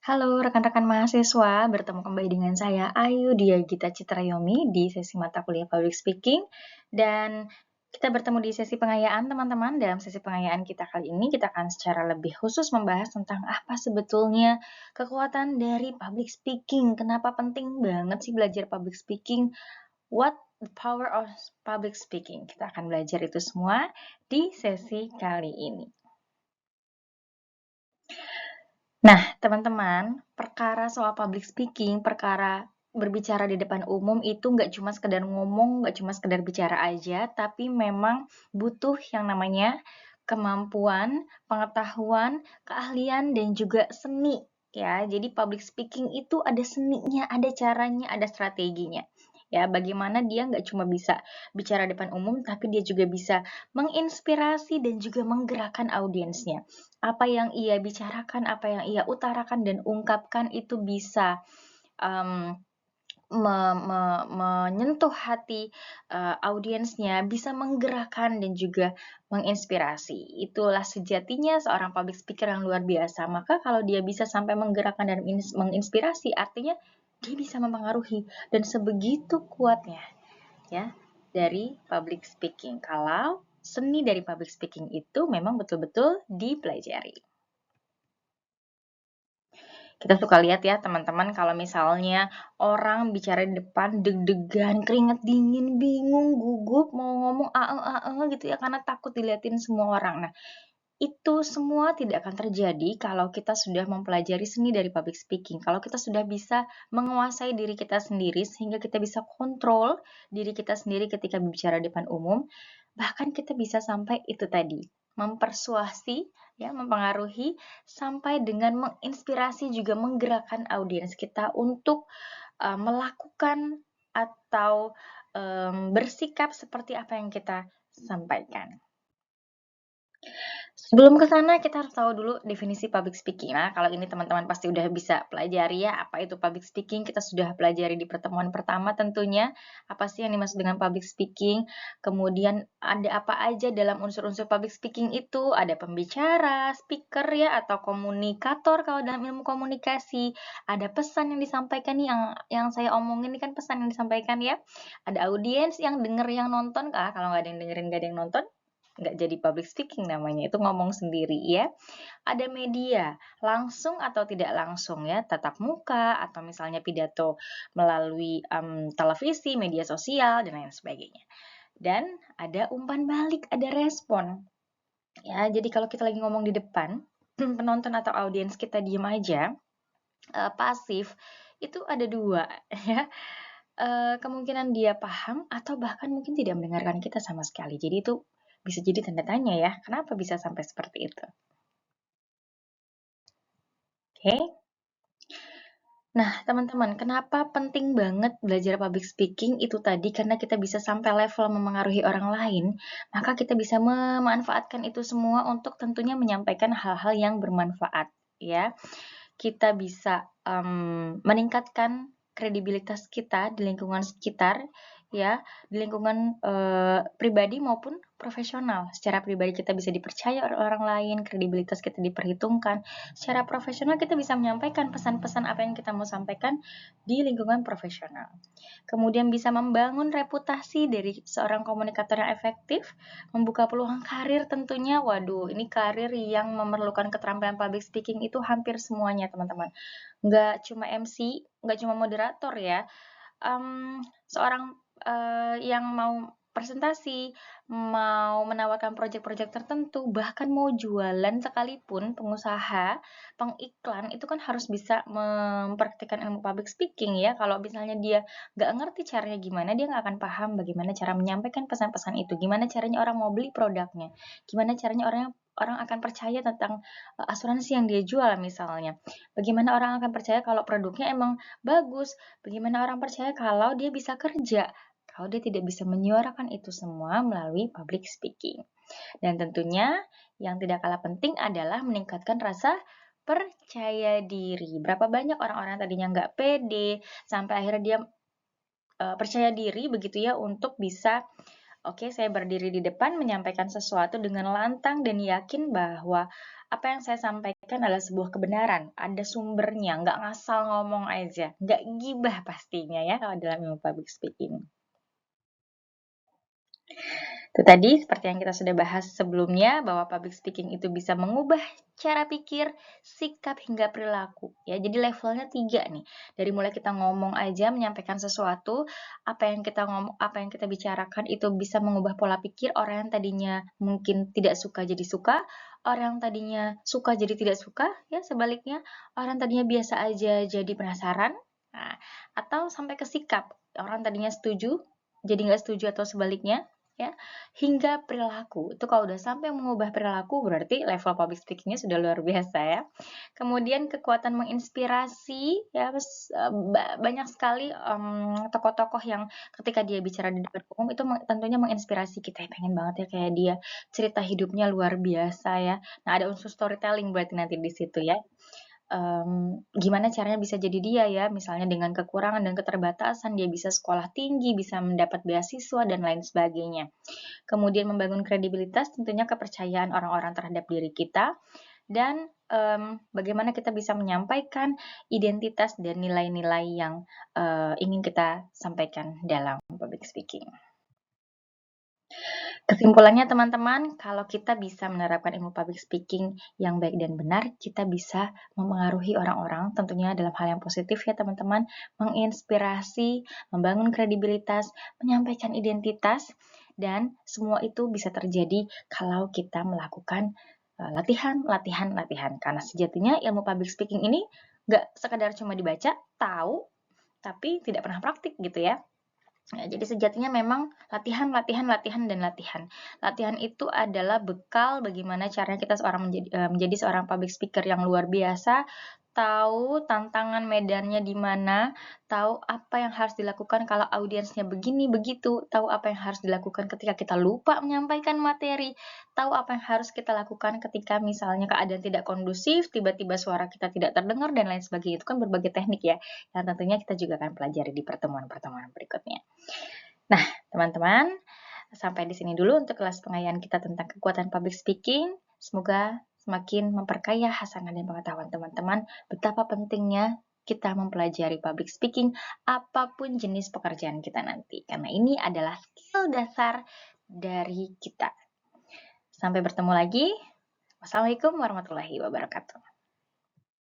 Halo rekan-rekan mahasiswa, bertemu kembali dengan saya Ayu Dia Gita Citrayomi di sesi mata kuliah Public Speaking, dan kita bertemu di sesi pengayaan teman-teman. Dalam sesi pengayaan kita kali ini kita akan secara lebih khusus membahas tentang apa sebetulnya kekuatan dari public speaking. Kenapa penting banget sih belajar public speaking? What the power of public speaking? Kita akan belajar itu semua di sesi kali ini. Nah, teman-teman, perkara soal public speaking, perkara berbicara di depan umum itu nggak cuma sekedar ngomong, nggak cuma sekedar bicara aja, tapi memang butuh yang namanya kemampuan, pengetahuan, keahlian, dan juga seni. Ya, jadi public speaking itu ada seninya, ada caranya, ada strateginya. Ya, bagaimana dia nggak cuma bisa bicara depan umum, tapi dia juga bisa menginspirasi dan juga menggerakkan audiensnya. Apa yang ia bicarakan, apa yang ia utarakan dan ungkapkan itu bisa menyentuh hati audiensnya, bisa menggerakkan dan juga menginspirasi. Itulah sejatinya seorang public speaker yang luar biasa. Maka kalau dia bisa sampai menggerakkan dan menginspirasi, artinya dia bisa mempengaruhi, dan sebegitu kuatnya ya dari public speaking. Kalau seni dari public speaking itu memang betul-betul dipelajari. Kita suka lihat ya teman-teman, kalau misalnya orang bicara di depan deg-degan, keringet dingin, bingung, gugup, mau ngomong gitu ya karena takut dilihatin semua orang. Nah, itu semua tidak akan terjadi kalau kita sudah mempelajari seni dari public speaking. Kalau kita sudah bisa menguasai diri kita sendiri sehingga kita bisa kontrol diri kita sendiri ketika berbicara di depan umum, bahkan kita bisa sampai itu tadi, mempersuasi, ya, mempengaruhi sampai dengan menginspirasi juga menggerakkan audiens kita untuk melakukan atau bersikap seperti apa yang kita sampaikan. Sebelum ke sana, kita harus tahu dulu definisi public speaking. Nah, kalau ini teman-teman pasti udah bisa pelajari ya, apa itu public speaking. Kita sudah pelajari di pertemuan pertama tentunya, apa sih yang dimaksud dengan public speaking. Kemudian ada apa aja dalam unsur-unsur public speaking itu, ada pembicara, speaker ya, atau komunikator kalau dalam ilmu komunikasi. Ada pesan yang disampaikan nih, yang saya omongin ini kan pesan yang disampaikan ya. Ada audiens yang denger, yang nonton, kalau nggak ada yang dengerin, nggak ada yang nonton, nggak jadi public speaking namanya, itu ngomong sendiri ya. Ada media, langsung atau tidak langsung ya, tatap muka atau misalnya pidato melalui televisi, media sosial, dan lain sebagainya. Dan ada umpan balik, ada respon. Ya, jadi kalau kita lagi ngomong di depan, penonton atau audiens kita diem aja, pasif, itu ada dua ya. Kemungkinan dia paham atau bahkan mungkin tidak mendengarkan kita sama sekali. Jadi itu bisa jadi tanda tanya ya, kenapa bisa sampai seperti itu? Oke. Nah, teman-teman, kenapa penting banget belajar public speaking itu tadi? Karena kita bisa sampai level memengaruhi orang lain, maka kita bisa memanfaatkan itu semua untuk tentunya menyampaikan hal-hal yang bermanfaat, ya. Kita bisa meningkatkan kredibilitas kita di lingkungan sekitar, ya, di lingkungan pribadi maupun profesional. Secara pribadi kita bisa dipercaya oleh orang lain, kredibilitas kita diperhitungkan. Secara profesional kita bisa menyampaikan pesan-pesan apa yang kita mau sampaikan di lingkungan profesional. Kemudian bisa membangun reputasi dari seorang komunikator yang efektif, membuka peluang karir tentunya. Waduh, ini karir yang memerlukan keterampilan public speaking itu hampir semuanya, teman-teman. Nggak cuma MC, nggak cuma moderator ya. Seorang yang mau presentasi, mau menawarkan proyek-proyek tertentu, bahkan mau jualan sekalipun, pengusaha, pengiklan, itu kan harus bisa mempraktikkan ilmu public speaking ya. Kalau misalnya dia nggak ngerti caranya gimana, dia nggak akan paham bagaimana cara menyampaikan pesan-pesan itu, gimana caranya orang mau beli produknya, gimana caranya orang akan percaya tentang asuransi yang dia jual misalnya. Bagaimana orang akan percaya kalau produknya emang bagus, bagaimana orang percaya kalau dia bisa kerja, kalau dia tidak bisa menyuarakan itu semua melalui public speaking. Dan tentunya yang tidak kalah penting adalah meningkatkan rasa percaya diri. Berapa banyak orang-orang tadinya nggak pede, sampai akhirnya dia percaya diri begitu ya untuk bisa, oke, saya berdiri di depan menyampaikan sesuatu dengan lantang dan yakin bahwa apa yang saya sampaikan adalah sebuah kebenaran, ada sumbernya, nggak ngasal ngomong aja, nggak gibah pastinya ya kalau dalam ilmu public speaking. Itu tadi seperti yang kita sudah bahas sebelumnya bahwa public speaking itu bisa mengubah cara pikir, sikap hingga perilaku ya. Jadi levelnya 3 nih. Dari mulai kita ngomong aja menyampaikan sesuatu, apa yang kita ngomong, apa yang kita bicarakan itu bisa mengubah pola pikir orang yang tadinya mungkin tidak suka jadi suka, orang yang tadinya suka jadi tidak suka ya sebaliknya, orang tadinya biasa aja jadi penasaran. Nah, atau sampai ke sikap. Orang tadinya setuju jadi nggak setuju atau sebaliknya ya, hingga perilaku. Itu kalau udah sampai mengubah perilaku berarti level public speaking-nya sudah luar biasa ya. Kemudian kekuatan menginspirasi ya, banyak sekali tokoh-tokoh yang ketika dia bicara di depan umum itu tentunya menginspirasi kita. Pengen banget ya kayak dia, cerita hidupnya luar biasa ya. Nah, ada unsur storytelling berarti nanti di situ ya. Gimana caranya bisa jadi dia ya, misalnya dengan kekurangan dan keterbatasan, dia bisa sekolah tinggi, bisa mendapat beasiswa, dan lain sebagainya. Kemudian membangun kredibilitas, tentunya kepercayaan orang-orang terhadap diri kita, dan bagaimana kita bisa menyampaikan identitas dan nilai-nilai yang ingin kita sampaikan dalam public speaking. Kesimpulannya teman-teman, kalau kita bisa menerapkan ilmu public speaking yang baik dan benar, kita bisa memengaruhi orang-orang tentunya dalam hal yang positif ya teman-teman, menginspirasi, membangun kredibilitas, menyampaikan identitas, dan semua itu bisa terjadi kalau kita melakukan latihan, latihan, latihan. Karena sejatinya ilmu public speaking ini nggak sekadar cuma dibaca, tahu, tapi tidak pernah praktik gitu ya. Ya, jadi sejatinya memang latihan, latihan, latihan, dan latihan. Latihan itu adalah bekal bagaimana caranya kita menjadi seorang public speaker yang luar biasa, tahu tantangan medannya di mana, tahu apa yang harus dilakukan kalau audiensnya begini begitu, tahu apa yang harus dilakukan ketika kita lupa menyampaikan materi, tahu apa yang harus kita lakukan ketika misalnya keadaan tidak kondusif, tiba-tiba suara kita tidak terdengar dan lain sebagainya. Itu kan berbagai teknik ya, yang tentunya kita juga akan pelajari di pertemuan-pertemuan berikutnya. Nah, teman-teman, sampai di sini dulu untuk kelas pengayaan kita tentang kekuatan public speaking. Semoga semakin memperkaya hasanah dan pengetahuan teman-teman betapa pentingnya kita mempelajari public speaking apapun jenis pekerjaan kita nanti. Karena ini adalah skill dasar dari kita. Sampai bertemu lagi. Wassalamualaikum warahmatullahi wabarakatuh.